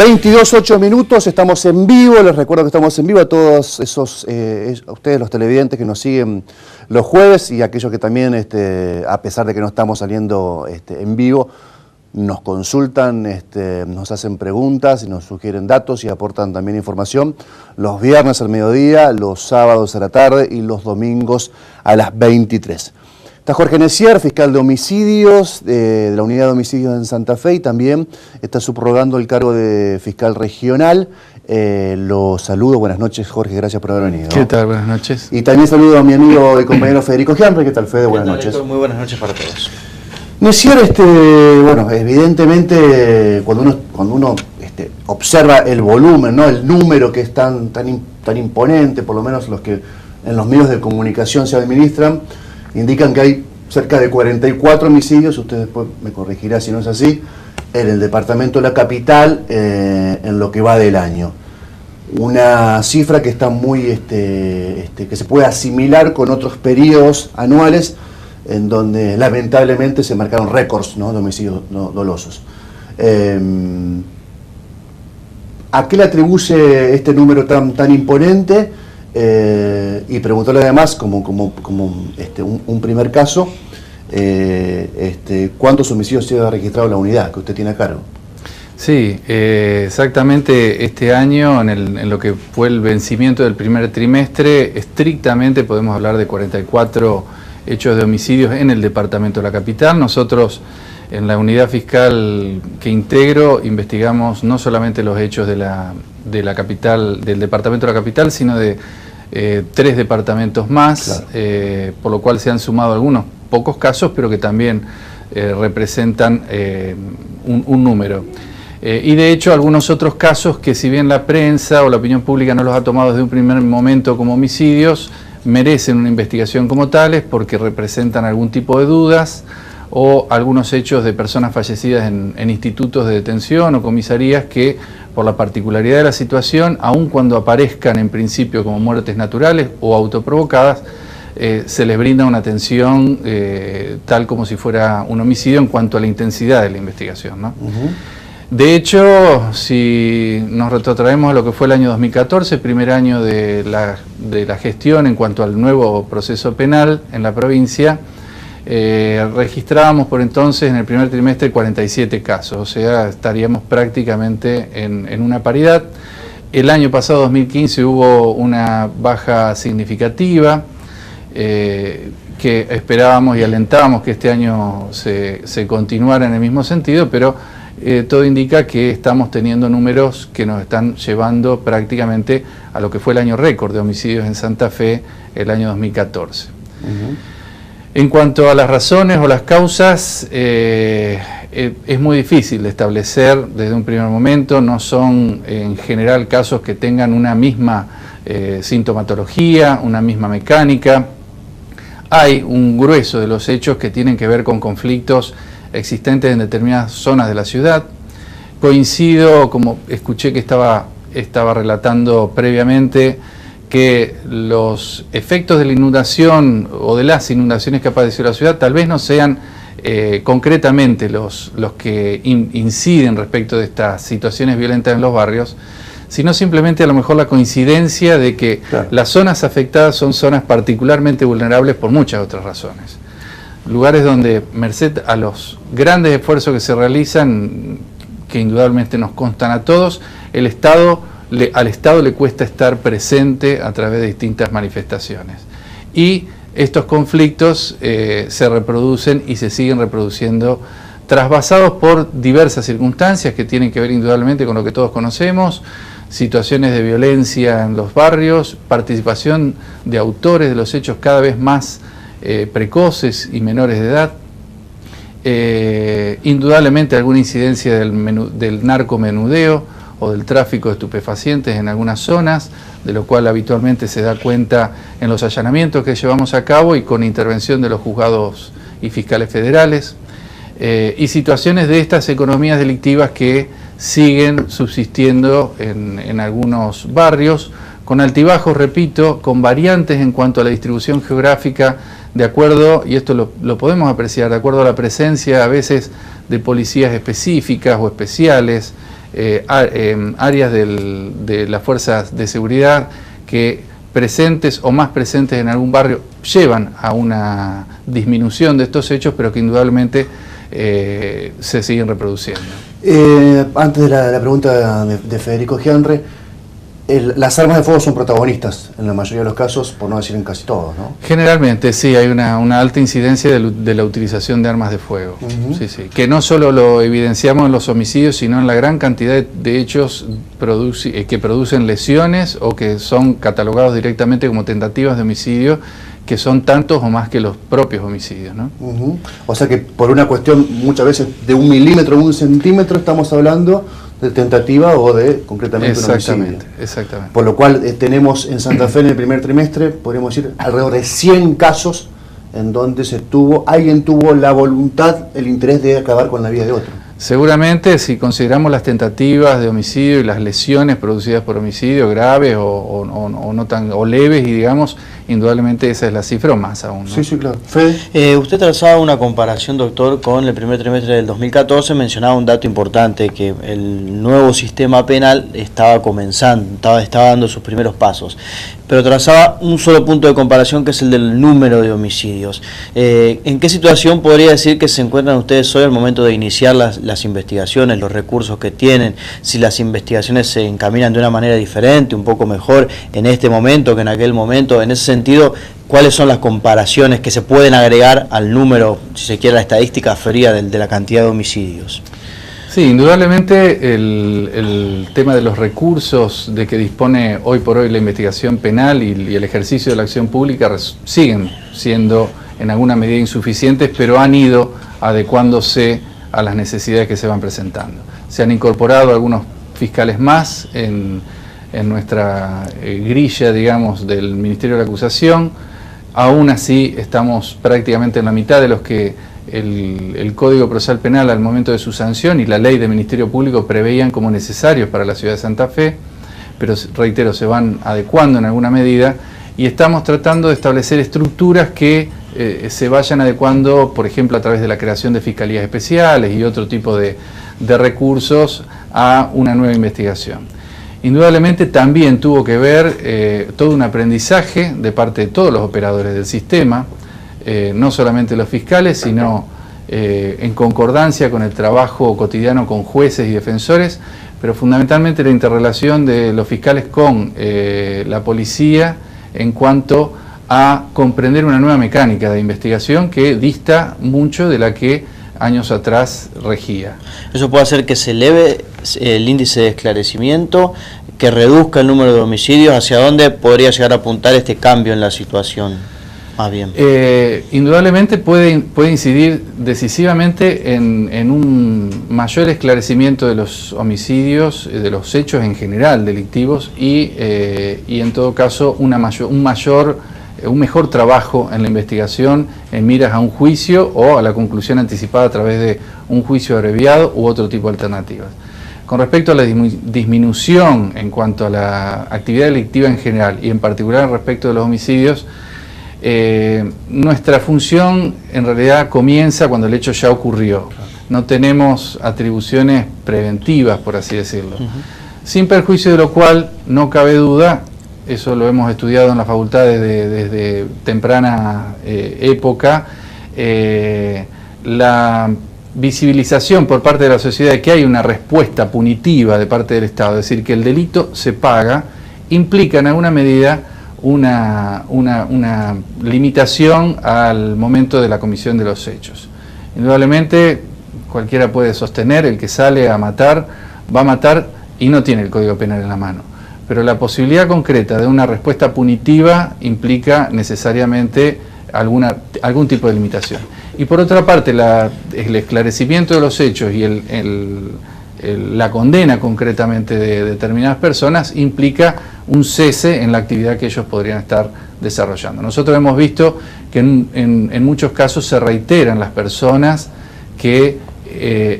22:08, estamos en vivo. Les recuerdo que estamos en vivo a todos esos, a ustedes los televidentes que nos siguen los jueves y aquellos que también, a pesar de que no estamos saliendo en vivo, nos consultan, nos hacen preguntas y nos sugieren datos y aportan también información los viernes al mediodía, los sábados a la tarde y los domingos a las 23. Está Jorge Necier, fiscal de homicidios de la unidad de homicidios en Santa Fe, y también está subrogando el cargo de fiscal regional. Lo saludo, buenas noches Jorge, gracias por haber venido. ¿Qué tal? Buenas noches. Y también saludo a mi amigo y compañero Federico Gianre. ¿Qué tal, Fede? Buenas noches. Muy buenas noches para todos. Necier, bueno, evidentemente cuando uno observa el volumen, ¿no? El número que es tan imponente, por lo menos los que en los medios de comunicación se administran, indican que hay cerca de 44 homicidios, usted después me corregirá si no es así, en el departamento de la capital en lo que va del año. Una cifra que está muy, que se puede asimilar con otros periodos anuales en donde lamentablemente se marcaron récords, ¿no?, de homicidios dolosos. ¿A qué le atribuye este número tan imponente? Y preguntarle además, como un primer caso, ¿cuántos homicidios se ha registrado en la unidad que usted tiene a cargo? Sí, exactamente este año, en lo que fue el vencimiento del primer trimestre, estrictamente podemos hablar de 44 hechos de homicidios en el departamento de la capital. Nosotros, en la unidad fiscal que integro, investigamos no solamente los hechos de la capital, del departamento de la capital, sino de 3 departamentos más, claro. Por lo cual se han sumado algunos pocos casos, pero que también representan un número. Y de hecho algunos otros casos que, si bien la prensa o la opinión pública no los ha tomado desde un primer momento como homicidios, merecen una investigación como tales porque representan algún tipo de dudas o algunos hechos de personas fallecidas en institutos de detención o comisarías que, por la particularidad de la situación, aun cuando aparezcan en principio como muertes naturales o autoprovocadas, se les brinda una atención tal como si fuera un homicidio en cuanto a la intensidad de la investigación, ¿no? De hecho, si nos retrotraemos a lo que fue el año 2014, primer año de la gestión en cuanto al nuevo proceso penal en la provincia, registrábamos por entonces en el primer trimestre 47 casos, o sea, estaríamos prácticamente en una paridad. El año pasado, 2015, hubo una baja significativa que esperábamos y alentábamos que este año se continuara en el mismo sentido, pero todo indica que estamos teniendo números que nos están llevando prácticamente a lo que fue el año récord de homicidios en Santa Fe, el año 2014. En cuanto a las razones o las causas, es muy difícil de establecer desde un primer momento. No son en general casos que tengan una misma sintomatología, una misma mecánica. Hay un grueso de los hechos que tienen que ver con conflictos existentes en determinadas zonas de la ciudad. Coincido, como escuché que estaba relatando previamente, que los efectos de la inundación o de las inundaciones que ha padecido la ciudad tal vez no sean concretamente los que inciden respecto de estas situaciones violentas en los barrios, sino simplemente a lo mejor la coincidencia de que, claro, las zonas afectadas son zonas particularmente vulnerables por muchas otras razones. Lugares donde, merced a los grandes esfuerzos que se realizan, que indudablemente nos constan a todos, al Estado le cuesta estar presente a través de distintas manifestaciones. Y estos conflictos se reproducen y se siguen reproduciendo, trasvasados por diversas circunstancias que tienen que ver indudablemente con lo que todos conocemos: situaciones de violencia en los barrios, participación de autores de los hechos cada vez más precoces y menores de edad, indudablemente alguna incidencia del narcomenudeo o del tráfico de estupefacientes en algunas zonas, de lo cual habitualmente se da cuenta en los allanamientos que llevamos a cabo y con intervención de los juzgados y fiscales federales, y situaciones de estas economías delictivas que siguen subsistiendo en algunos barrios, con altibajos, repito, con variantes en cuanto a la distribución geográfica, de acuerdo, y esto lo podemos apreciar, de acuerdo a la presencia a veces de policías específicas o especiales, áreas de las fuerzas de seguridad que presentes o más presentes en algún barrio llevan a una disminución de estos hechos, pero que indudablemente se siguen reproduciendo. Antes de la pregunta de Federico Gianre, las armas de fuego son protagonistas en la mayoría de los casos, por no decir en casi todos, ¿no? Generalmente sí, hay una alta incidencia de la utilización de armas de fuego. Sí, sí. Que no solo lo evidenciamos en los homicidios, sino en la gran cantidad de hechos que producen lesiones o que son catalogados directamente como tentativas de homicidio, que son tantos o más que los propios homicidios, ¿no? O sea que por una cuestión muchas veces de 1 milímetro o 1 centímetro estamos hablando de tentativa o de concretamente un homicidio. Exactamente. Por lo cual tenemos en Santa Fe en el primer trimestre, podríamos decir, alrededor de 100 casos en donde alguien tuvo la voluntad, el interés de acabar con la vida de otro. Seguramente, si consideramos las tentativas de homicidio y las lesiones producidas por homicidio graves o leves, y digamos, indudablemente esa es la cifra o más aún, ¿no? Sí, sí, claro. Fede. Usted trazaba una comparación, doctor, con el primer trimestre del 2014, mencionaba un dato importante, que el nuevo sistema penal estaba comenzando, estaba dando sus primeros pasos, pero trazaba un solo punto de comparación, que es el del número de homicidios. ¿En qué situación podría decir que se encuentran ustedes hoy al momento de iniciar las investigaciones, los recursos que tienen, si las investigaciones se encaminan de una manera diferente, un poco mejor en este momento que en aquel momento? En ese sentido, ¿cuáles son las comparaciones que se pueden agregar al número, si se quiere, la estadística fría de la cantidad de homicidios? Sí, indudablemente el tema de los recursos de que dispone hoy por hoy la investigación penal y el ejercicio de la acción pública siguen siendo en alguna medida insuficientes, pero han ido adecuándose a las necesidades que se van presentando. Se han incorporado algunos fiscales más en nuestra grilla, digamos, del Ministerio de la Acusación. Aún así estamos prácticamente en la mitad de los que el Código Procesal Penal al momento de su sanción y la ley del Ministerio Público preveían como necesarios para la ciudad de Santa Fe, pero reitero, se van adecuando en alguna medida y estamos tratando de establecer estructuras que se vayan adecuando, por ejemplo, a través de la creación de fiscalías especiales y otro tipo de recursos a una nueva investigación. Indudablemente también tuvo que ver todo un aprendizaje de parte de todos los operadores del sistema, no solamente los fiscales, sino en concordancia con el trabajo cotidiano con jueces y defensores, pero fundamentalmente la interrelación de los fiscales con la policía en cuanto a comprender una nueva mecánica de investigación que dista mucho de la que años atrás regía. ¿Eso puede hacer que se eleve el índice de esclarecimiento, que reduzca el número de homicidios? ¿Hacia dónde podría llegar a apuntar este cambio en la situación? Más bien. Indudablemente puede incidir decisivamente en un mayor esclarecimiento de los homicidios, de los hechos en general delictivos y en todo caso un mejor trabajo en la investigación en miras a un juicio o a la conclusión anticipada a través de un juicio abreviado u otro tipo de alternativas. Con respecto a la disminución en cuanto a la actividad delictiva en general y en particular respecto de los homicidios, nuestra función en realidad comienza cuando el hecho ya ocurrió. No tenemos atribuciones preventivas, por así decirlo. Sin perjuicio de lo cual, no cabe duda, eso lo hemos estudiado en la facultad desde temprana época, la visibilización por parte de la sociedad de que hay una respuesta punitiva de parte del Estado, es decir, que el delito se paga, implica en alguna medida una limitación al momento de la comisión de los hechos. Indudablemente, cualquiera puede sostener, el que sale a matar, va a matar y no tiene el Código Penal en la mano. Pero la posibilidad concreta de una respuesta punitiva implica necesariamente algún tipo de limitación. Y por otra parte, el esclarecimiento de los hechos y la condena concretamente de determinadas personas implica un cese en la actividad que ellos podrían estar desarrollando. Nosotros hemos visto que en muchos casos se reiteran las personas que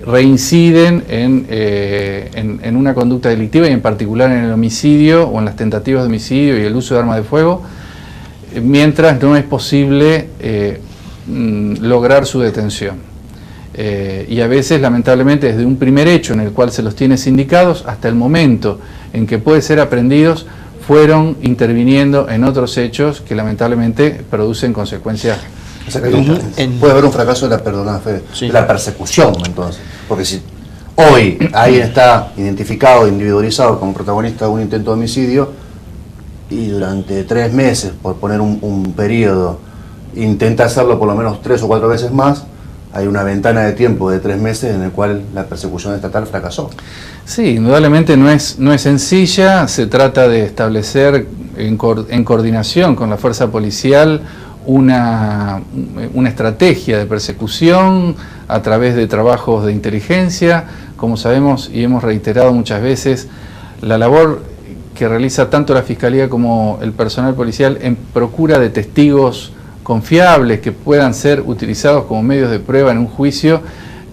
reinciden en una conducta delictiva y en particular en el homicidio o en las tentativas de homicidio y el uso de armas de fuego, mientras no es posible lograr su detención. Y a veces, lamentablemente, desde un primer hecho en el cual se los tiene sindicados hasta el momento en que puede ser aprendidos, fueron interviniendo en otros hechos que lamentablemente producen consecuencias. O sea que puede haber un fracaso de la persecución, entonces. Porque si hoy alguien está identificado, individualizado como protagonista de un intento de homicidio y durante 3 meses, por poner un periodo, intenta hacerlo por lo menos 3 o 4 veces más, hay una ventana de tiempo de 3 meses en el cual la persecución estatal fracasó. Sí, indudablemente no es sencilla, se trata de establecer en coordinación con la fuerza policial una estrategia de persecución a través de trabajos de inteligencia. Como sabemos y hemos reiterado muchas veces, la labor que realiza tanto la Fiscalía como el personal policial en procura de testigos confiables que puedan ser utilizados como medios de prueba en un juicio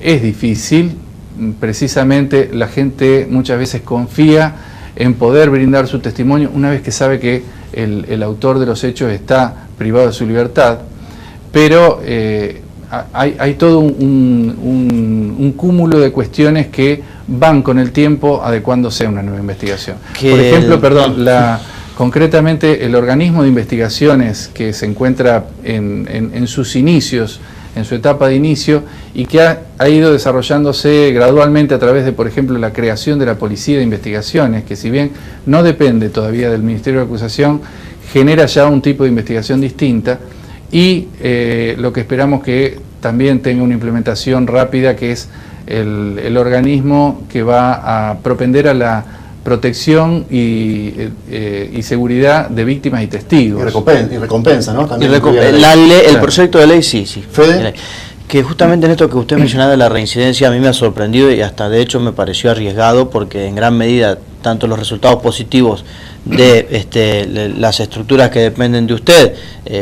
es difícil. Precisamente la gente muchas veces confía en poder brindar su testimonio una vez que sabe que el autor de los hechos está privado de su libertad, pero hay todo un cúmulo de cuestiones que van con el tiempo adecuándose a una nueva investigación. Por ejemplo, concretamente el organismo de investigaciones que se encuentra en sus inicios, en su etapa de inicio, y que ha ido desarrollándose gradualmente a través de, por ejemplo, la creación de la Policía de Investigaciones, que si bien no depende todavía del Ministerio de Acusación, genera ya un tipo de investigación distinta, y lo que esperamos que también tenga una implementación rápida, que es el organismo que va a propender a la protección y seguridad de víctimas y testigos. Y recompensa, ¿no? También el proyecto de ley, sí. Fede. Que justamente en esto que usted mencionaba de la reincidencia a mí me ha sorprendido y hasta de hecho me pareció arriesgado, porque en gran medida tanto los resultados positivos de las estructuras que dependen de usted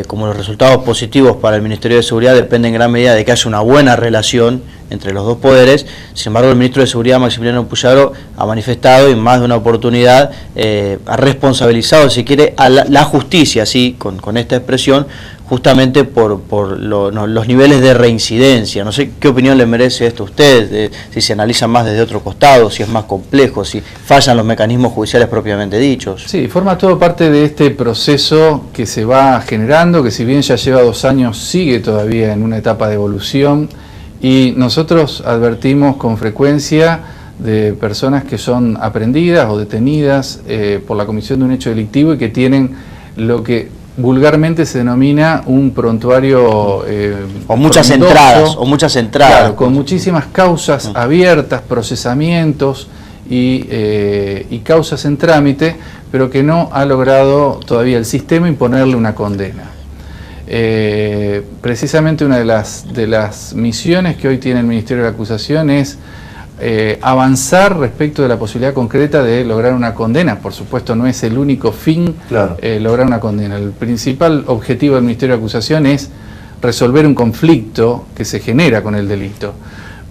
como los resultados positivos para el Ministerio de Seguridad dependen en gran medida de que haya una buena relación entre los dos poderes. Sin embargo, el ministro de Seguridad, Maximiliano Puyaro, ha manifestado en más de una oportunidad, ha responsabilizado, si quiere, a la justicia, ¿sí? con esta expresión, justamente por los niveles de reincidencia. No sé qué opinión le merece esto a usted, si se analiza más desde otro costado, si es más complejo, si fallan los mecanismos judiciales propiamente dichos. Sí, forma todo parte de este proceso que se va generando, que si bien ya lleva 2 años, sigue todavía en una etapa de evolución, y nosotros advertimos con frecuencia de personas que son aprehendidas o detenidas por la comisión de un hecho delictivo y que tienen lo que vulgarmente se denomina un prontuario o muchas entradas, claro, con muchísimas causas abiertas, procesamientos y causas en trámite, pero que no ha logrado todavía el sistema imponerle una condena. Precisamente una de las misiones que hoy tiene el Ministerio de la Acusación es avanzar respecto de la posibilidad concreta de lograr una condena. Por supuesto, no es el único fin, claro, lograr una condena. El principal objetivo del Ministerio de Acusación es resolver un conflicto que se genera con el delito.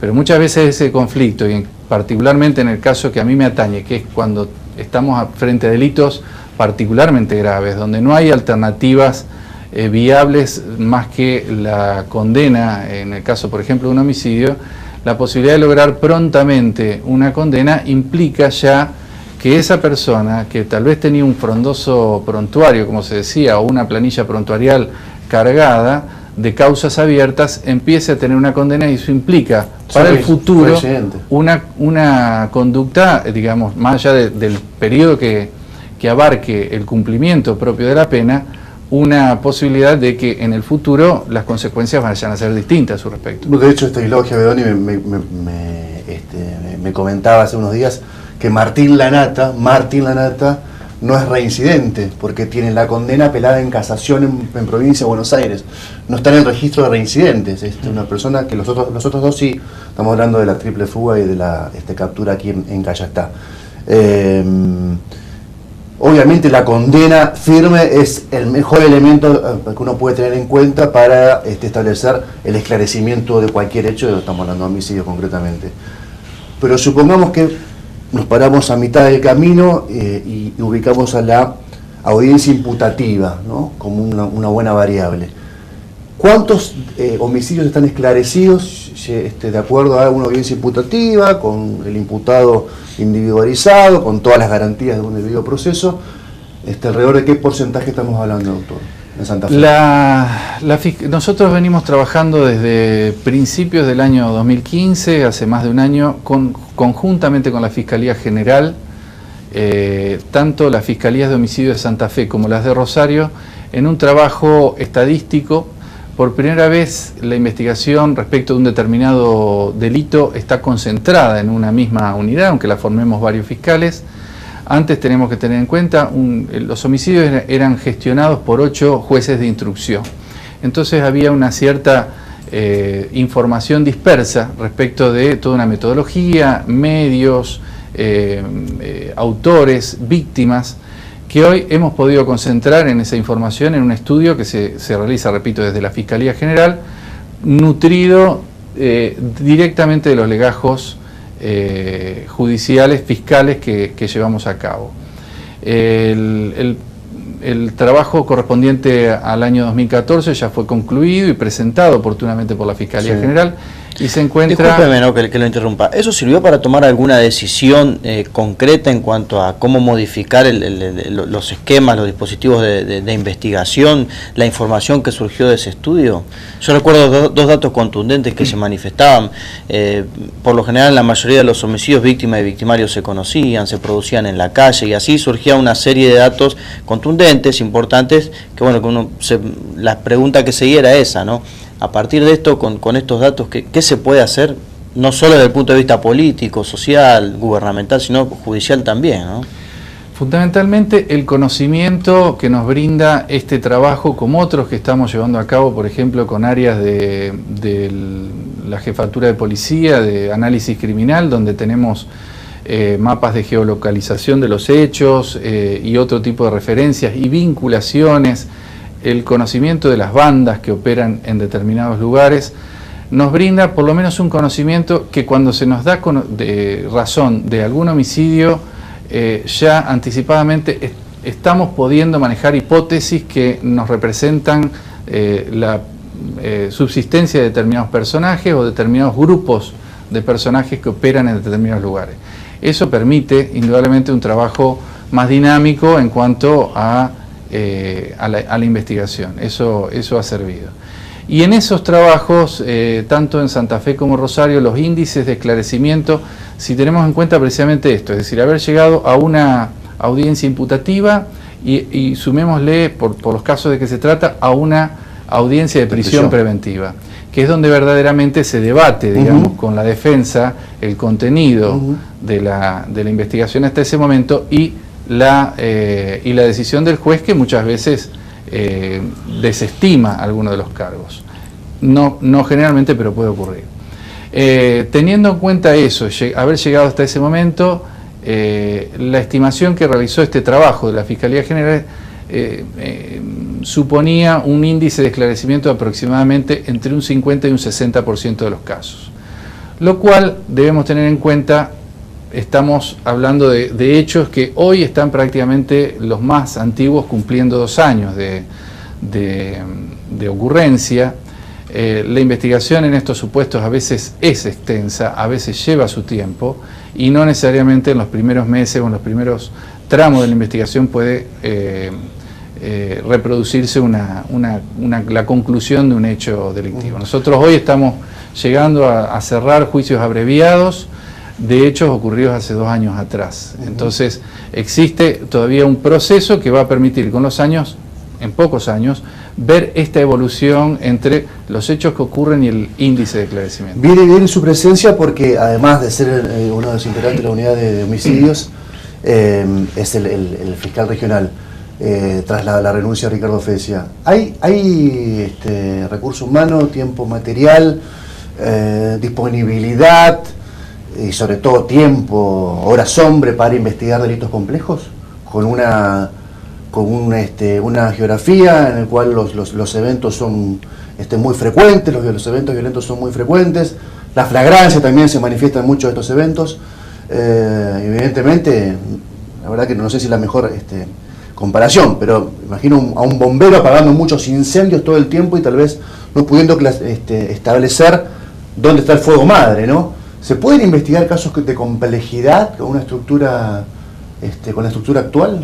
Pero muchas veces ese conflicto, y particularmente en el caso que a mí me atañe, que es cuando estamos frente a delitos particularmente graves, donde no hay alternativas viables más que la condena, en el caso, por ejemplo, de un homicidio, la posibilidad de lograr prontamente una condena implica ya que esa persona, que tal vez tenía un frondoso prontuario, como se decía, o una planilla prontuarial cargada de causas abiertas, empiece a tener una condena, y eso implica para el futuro una conducta, digamos, más allá del periodo que abarque el cumplimiento propio de la pena, una posibilidad de que en el futuro las consecuencias vayan a ser distintas a su respecto. De hecho, Logia Bedoni me comentaba hace unos días que Martín Lanata no es reincidente, porque tiene la condena apelada en casación en provincia de Buenos Aires. No está en el registro de reincidentes. Una persona que los otros dos sí. Estamos hablando de la triple fuga y de la captura aquí en Cayastá. Obviamente la condena firme es el mejor elemento que uno puede tener en cuenta para establecer el esclarecimiento de cualquier hecho. Estamos hablando de homicidio concretamente. Pero supongamos que nos paramos a mitad del camino y ubicamos a la audiencia imputativa, ¿no?, como una buena variable. ¿Cuántos homicidios están esclarecidos de acuerdo a una audiencia imputativa, con el imputado individualizado, con todas las garantías de un debido proceso. ¿Alrededor de qué porcentaje estamos hablando, doctor, en Santa Fe? Nosotros venimos trabajando desde principios del año 2015, hace más de un año, conjuntamente con la Fiscalía General, tanto las Fiscalías de Homicidio de Santa Fe como las de Rosario, en un trabajo estadístico. Por primera vez la investigación respecto de un determinado delito está concentrada en una misma unidad, aunque la formemos varios fiscales. Antes tenemos que tener en cuenta, los homicidios eran gestionados por 8 jueces de instrucción. Entonces había una cierta información dispersa respecto de toda una metodología, medios, autores, víctimas, que hoy hemos podido concentrar en esa información en un estudio que se realiza, repito, desde la Fiscalía General, nutrido directamente de los legajos judiciales, fiscales que llevamos a cabo. El trabajo correspondiente al año 2014 ya fue concluido y presentado oportunamente por la Fiscalía General y se encuentra... Discúlpeme, ¿no?, que lo interrumpa. ¿Eso sirvió para tomar alguna decisión concreta en cuanto a cómo modificar los esquemas, los dispositivos de investigación, la información que surgió de ese estudio? Yo recuerdo dos datos contundentes que se manifestaban. Por lo general, la mayoría de los homicidios, víctimas y victimarios se conocían, se producían en la calle, y así surgía una serie de datos contundentes, importantes, que bueno, la pregunta que seguía era esa, ¿no? A partir de esto, con estos datos, ¿qué se puede hacer? No solo desde el punto de vista político, social, gubernamental, sino judicial también, ¿no? Fundamentalmente el conocimiento que nos brinda este trabajo, como otros que estamos llevando a cabo, por ejemplo, con áreas de la Jefatura de Policía, de análisis criminal, donde tenemos mapas de geolocalización de los hechos y otro tipo de referencias y vinculaciones, el conocimiento de las bandas que operan en determinados lugares, nos brinda por lo menos un conocimiento que cuando se nos da razón de algún homicidio, ya anticipadamente estamos pudiendo manejar hipótesis que nos representan la subsistencia de determinados personajes o determinados grupos de personajes que operan en determinados lugares. Eso permite indudablemente un trabajo más dinámico en cuanto a la investigación. Eso ha servido. Y en esos trabajos, tanto en Santa Fe como Rosario, los índices de esclarecimiento, si tenemos en cuenta precisamente esto, es decir, haber llegado a una audiencia imputativa y sumémosle, por los casos de que se trata, a una audiencia de prisión preventiva, que es donde verdaderamente se debate, digamos, con la defensa, el contenido de la investigación hasta ese momento y la decisión del juez, que muchas veces desestima alguno de los cargos. No generalmente, pero puede ocurrir. Teniendo en cuenta eso, haber llegado hasta ese momento, la estimación que realizó este trabajo de la Fiscalía General suponía un índice de esclarecimiento de aproximadamente entre un 50 y un 60% de los casos. Lo cual debemos tener en cuenta. Estamos hablando de hechos que hoy están prácticamente los más antiguos cumpliendo 2 años de ocurrencia. La investigación en estos supuestos a veces es extensa, a veces lleva su tiempo y no necesariamente en los primeros meses o en los primeros tramos de la investigación puede reproducirse la conclusión de un hecho delictivo. Nosotros hoy estamos llegando a cerrar juicios abreviados de hechos ocurridos hace 2 años atrás. Entonces existe todavía un proceso que va a permitir con los años, en pocos años, ver esta evolución entre los hechos que ocurren y el índice de esclarecimiento. Viene bien su presencia porque además de ser uno de los integrantes de la unidad de homicidios, es el fiscal regional, tras la renuncia de Ricardo Fecia. ¿Hay recurso humano, tiempo material, disponibilidad y sobre todo tiempo, horas hombre para investigar delitos complejos con una geografía en la cual los eventos son muy frecuentes, los eventos violentos son muy frecuentes, la flagrancia también se manifiesta en muchos de estos eventos? Evidentemente, la verdad que no sé si es la mejor comparación, pero imagino a un bombero apagando muchos incendios todo el tiempo y tal vez no pudiendo establecer dónde está el fuego madre, ¿no? ¿Se pueden investigar casos de complejidad con una estructura, con la estructura actual?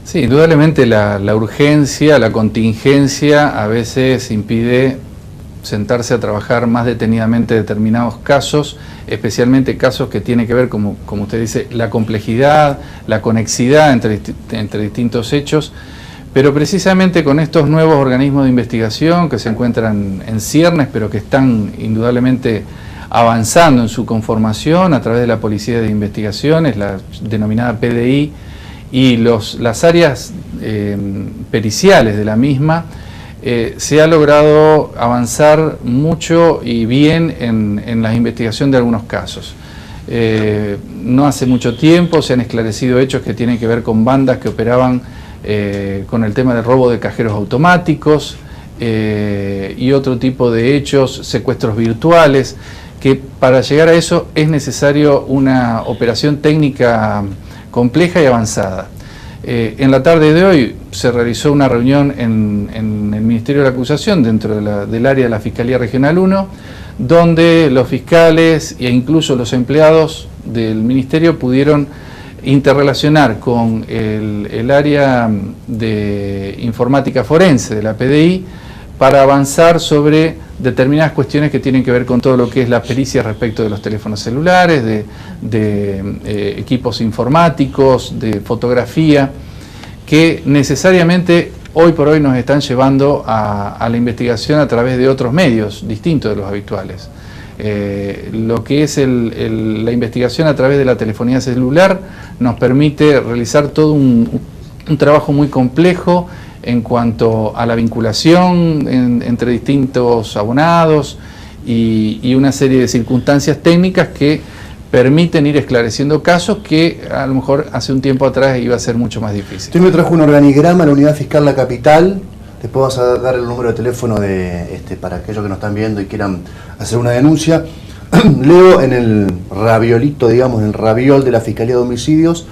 Sí, indudablemente la urgencia, la contingencia a veces impide sentarse a trabajar más detenidamente determinados casos, especialmente casos que tienen que ver, como usted dice, la complejidad, la conexidad entre distintos hechos, pero precisamente con estos nuevos organismos de investigación que se encuentran en ciernes, pero que están indudablemente avanzando en su conformación a través de la Policía de Investigaciones, la denominada PDI, y las áreas periciales de la misma, se ha logrado avanzar mucho y bien en la investigación de algunos casos. No hace mucho tiempo se han esclarecido hechos que tienen que ver con bandas que operaban con el tema del robo de cajeros automáticos y otro tipo de hechos, secuestros virtuales, que para llegar a eso es necesario una operación técnica compleja y avanzada. En la tarde de hoy se realizó una reunión en el Ministerio de la Acusación dentro del área de la Fiscalía Regional 1, donde los fiscales e incluso los empleados del Ministerio pudieron interrelacionar con el área de informática forense de la PDI para avanzar sobre determinadas cuestiones que tienen que ver con todo lo que es la pericia respecto de los teléfonos celulares, de equipos informáticos, de fotografía, que necesariamente hoy por hoy nos están llevando a la investigación a través de otros medios distintos de los habituales. Lo que es la investigación a través de la telefonía celular nos permite realizar todo un trabajo muy complejo en cuanto a la vinculación entre distintos abonados y una serie de circunstancias técnicas que permiten ir esclareciendo casos que a lo mejor hace un tiempo atrás iba a ser mucho más difícil. Usted me trajo un organigrama de la Unidad Fiscal La Capital. Después vas a dar el número de teléfono para aquellos que nos están viendo y quieran hacer una denuncia. Leo en el raviolito, digamos, en el raviol de la Fiscalía de Homicidios,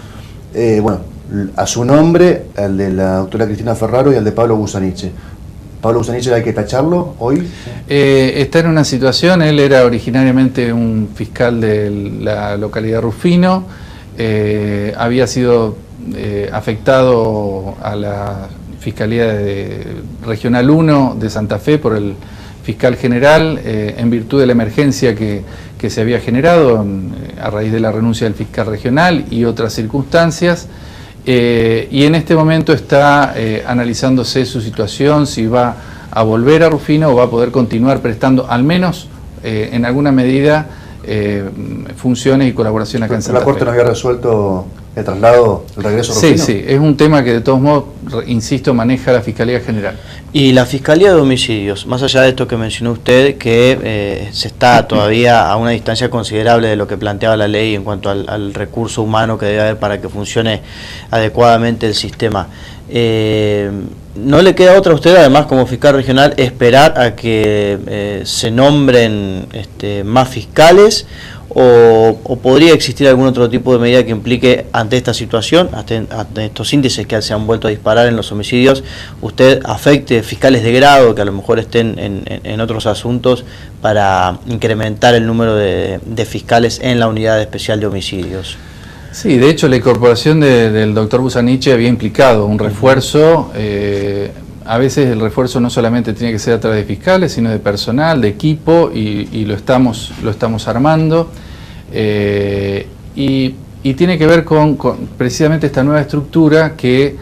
a su nombre, al de la doctora Cristina Ferraro y al de Pablo Busaniche. Pablo Busaniche, ¿hay que tacharlo hoy? Está en una situación, él era originariamente un fiscal de la localidad Rufino, había sido afectado a la Fiscalía Regional 1 de Santa Fe por el fiscal general en virtud de la emergencia que se había generado a raíz de la renuncia del fiscal regional y otras circunstancias. Y en este momento está analizándose su situación, si va a volver a Rufino o va a poder continuar prestando al menos en alguna medida funciones y colaboración acá en Santa Fe. ¿La Corte no había resuelto el traslado, el regreso a Rufino? Sí, es un tema que de todos modos, insisto, maneja la Fiscalía General. Y la Fiscalía de Homicidios, más allá de esto que mencionó usted, que se está todavía a una distancia considerable de lo que planteaba la ley en cuanto al recurso humano que debe haber para que funcione adecuadamente el sistema, ¿no le queda otra a usted, además como fiscal regional, esperar a que se nombren más fiscales? ¿O podría existir algún otro tipo de medida que implique ante esta situación, ante estos índices que se han vuelto a disparar en los homicidios, usted afecte fiscales de grado que a lo mejor estén en otros asuntos para incrementar el número de fiscales en la unidad especial de homicidios? Sí, de hecho la incorporación del doctor Busaniche había implicado un refuerzo. A veces el refuerzo no solamente tiene que ser a través de fiscales, sino de personal, de equipo, y lo estamos armando. Y tiene que ver con precisamente esta nueva estructura que,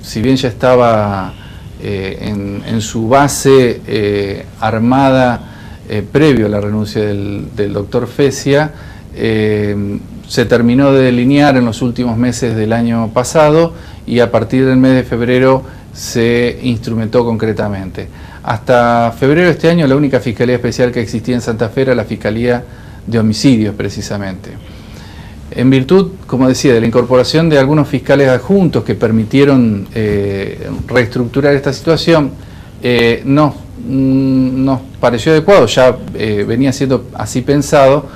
si bien ya estaba en su base armada previo a la renuncia del doctor Fesia, se terminó de delinear en los últimos meses del año pasado y a partir del mes de febrero se instrumentó concretamente. Hasta febrero de este año la única fiscalía especial que existía en Santa Fe era la Fiscalía de Homicidios, precisamente. En virtud, como decía, de la incorporación de algunos fiscales adjuntos que permitieron reestructurar esta situación, nos pareció adecuado, ya venía siendo así pensado,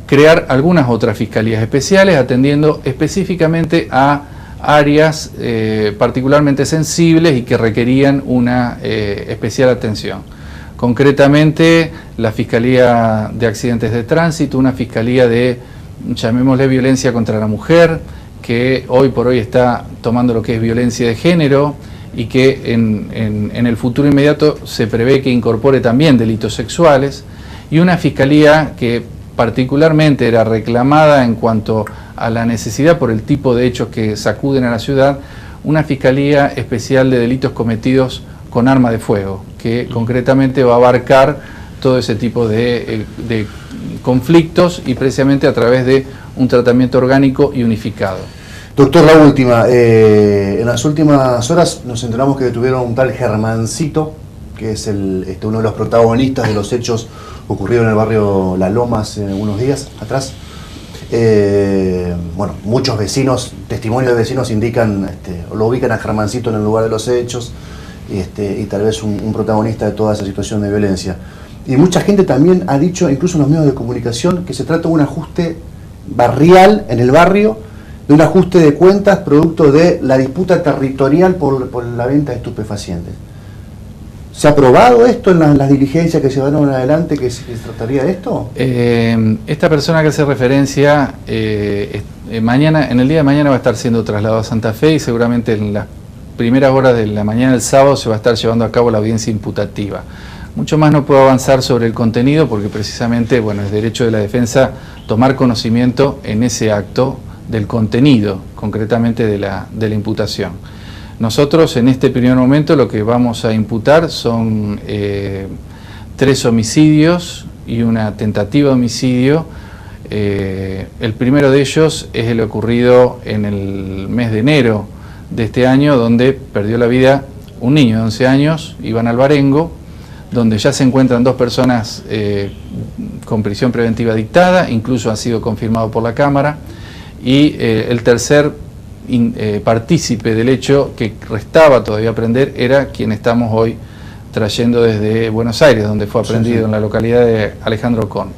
crear algunas otras fiscalías especiales atendiendo específicamente a áreas particularmente sensibles y que requerían una especial atención. Concretamente, la Fiscalía de Accidentes de Tránsito, una Fiscalía de, llamémosle, violencia contra la mujer, que hoy por hoy está tomando lo que es violencia de género y que en el futuro inmediato se prevé que incorpore también delitos sexuales, y una Fiscalía que particularmente era reclamada en cuanto a la necesidad por el tipo de hechos que sacuden a la ciudad, una Fiscalía Especial de Delitos Cometidos con Arma de Fuego, que concretamente va a abarcar todo ese tipo de conflictos y precisamente a través de un tratamiento orgánico y unificado. Doctor, la última. En las últimas horas nos enteramos que detuvieron a un tal Germancito, que es uno de los protagonistas de los hechos ocurridos en el barrio La Loma hace unos días atrás. Bueno, muchos vecinos, testimonios de vecinos indican, lo ubican a Germancito en el lugar de los hechos, y tal vez un protagonista de toda esa situación de violencia. Y mucha gente también ha dicho, incluso en los medios de comunicación, que se trata de un ajuste barrial en el barrio, de un ajuste de cuentas producto de la disputa territorial por la venta de estupefacientes. ¿Se ha aprobado esto en las diligencias que se llevaron adelante, que se trataría de esto? Esta persona que hace referencia, mañana, en el día de mañana va a estar siendo trasladado a Santa Fe y seguramente en las primeras horas de la mañana del sábado se va a estar llevando a cabo la audiencia imputativa. Mucho más no puedo avanzar sobre el contenido porque precisamente, bueno, es derecho de la defensa tomar conocimiento en ese acto del contenido, concretamente de la imputación. Nosotros en este primer momento lo que vamos a imputar son 3 homicidios y una tentativa de homicidio. El primero de ellos es el ocurrido en el mes de enero de este año, donde perdió la vida un niño de 11 años, Iván Alvarengo, donde ya se encuentran 2 personas con prisión preventiva dictada, incluso ha sido confirmado por la Cámara, y el tercer partícipe del hecho que restaba todavía aprender era quien estamos hoy trayendo desde Buenos Aires, donde fue aprendido en la localidad de Alejandro Con.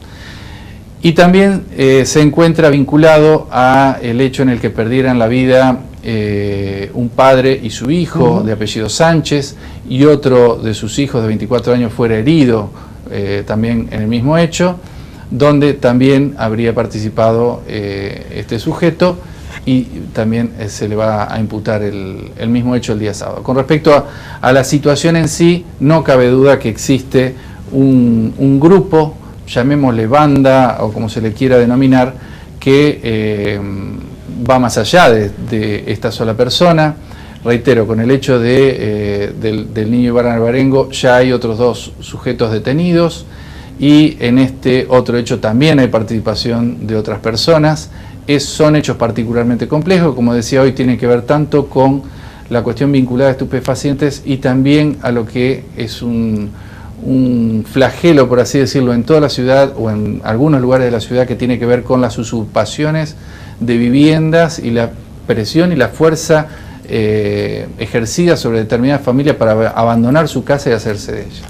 Y también se encuentra vinculado a el hecho en el que perdieran la vida un padre y su hijo de apellido Sánchez, y otro de sus hijos de 24 años fuera herido también en el mismo hecho, donde también habría participado este sujeto, y también se le va a imputar el mismo hecho el día sábado. Con respecto a la situación en sí, no cabe duda que existe un grupo, llamémosle banda o como se le quiera denominar, que va más allá de esta sola persona. Reitero, con el hecho del niño Iván Alvarengo ya hay otros 2 sujetos detenidos, y en este otro hecho también hay participación de otras personas. Son hechos particularmente complejos, como decía hoy, tiene que ver tanto con la cuestión vinculada a estupefacientes y también a lo que es un flagelo, por así decirlo, en toda la ciudad o en algunos lugares de la ciudad, que tiene que ver con las usurpaciones de viviendas y la presión y la fuerza ejercida sobre determinadas familias para abandonar su casa y hacerse de ella.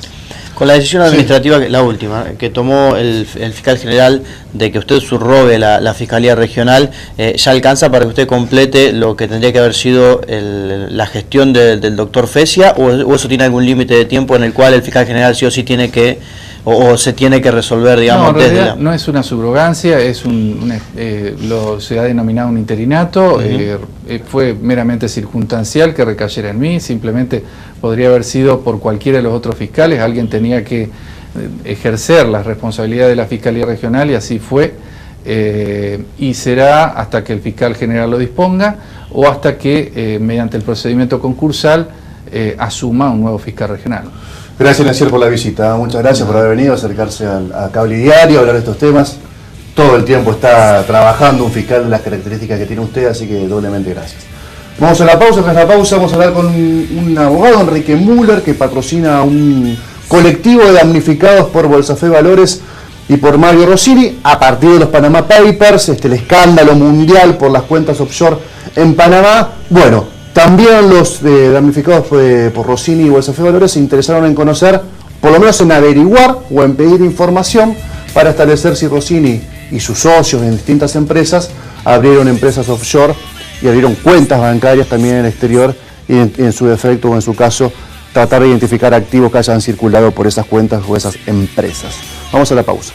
Con la decisión administrativa, la última, que tomó el fiscal general de que usted subrogue la Fiscalía Regional, ¿ya alcanza para que usted complete lo que tendría que haber sido la gestión del doctor Fesia, o eso tiene algún límite de tiempo en el cual el fiscal general sí o sí tiene que, o se tiene que resolver, digamos? No, en realidad no es una subrogancia, se ha denominado un interinato. Fue meramente circunstancial que recayera en mí, simplemente podría haber sido por cualquiera de los otros fiscales, alguien tenía que ejercer la responsabilidad de la Fiscalía Regional y así fue, y será hasta que el fiscal general lo disponga o hasta que mediante el procedimiento concursal asuma un nuevo fiscal regional. Gracias, Nacier, por la visita. Muchas gracias por haber venido a acercarse a Cable Diario, a hablar de estos temas. Todo el tiempo está trabajando un fiscal de las características que tiene usted, así que doblemente gracias. Vamos a la pausa. Tras la pausa vamos a hablar con un abogado, Enrique Müller, que patrocina un colectivo de damnificados por Bolsafé Valores y por Mario Rossini, a partir de los Panama Papers, el escándalo mundial por las cuentas offshore en Panamá. Bueno, también los damnificados por Rossini y Bolsafé Valores se interesaron en conocer, por lo menos en averiguar o en pedir información para establecer si Rossini y sus socios en distintas empresas abrieron empresas offshore y abrieron cuentas bancarias también en el exterior, y en su defecto o en su caso tratar de identificar activos que hayan circulado por esas cuentas o esas empresas. Vamos a la pausa.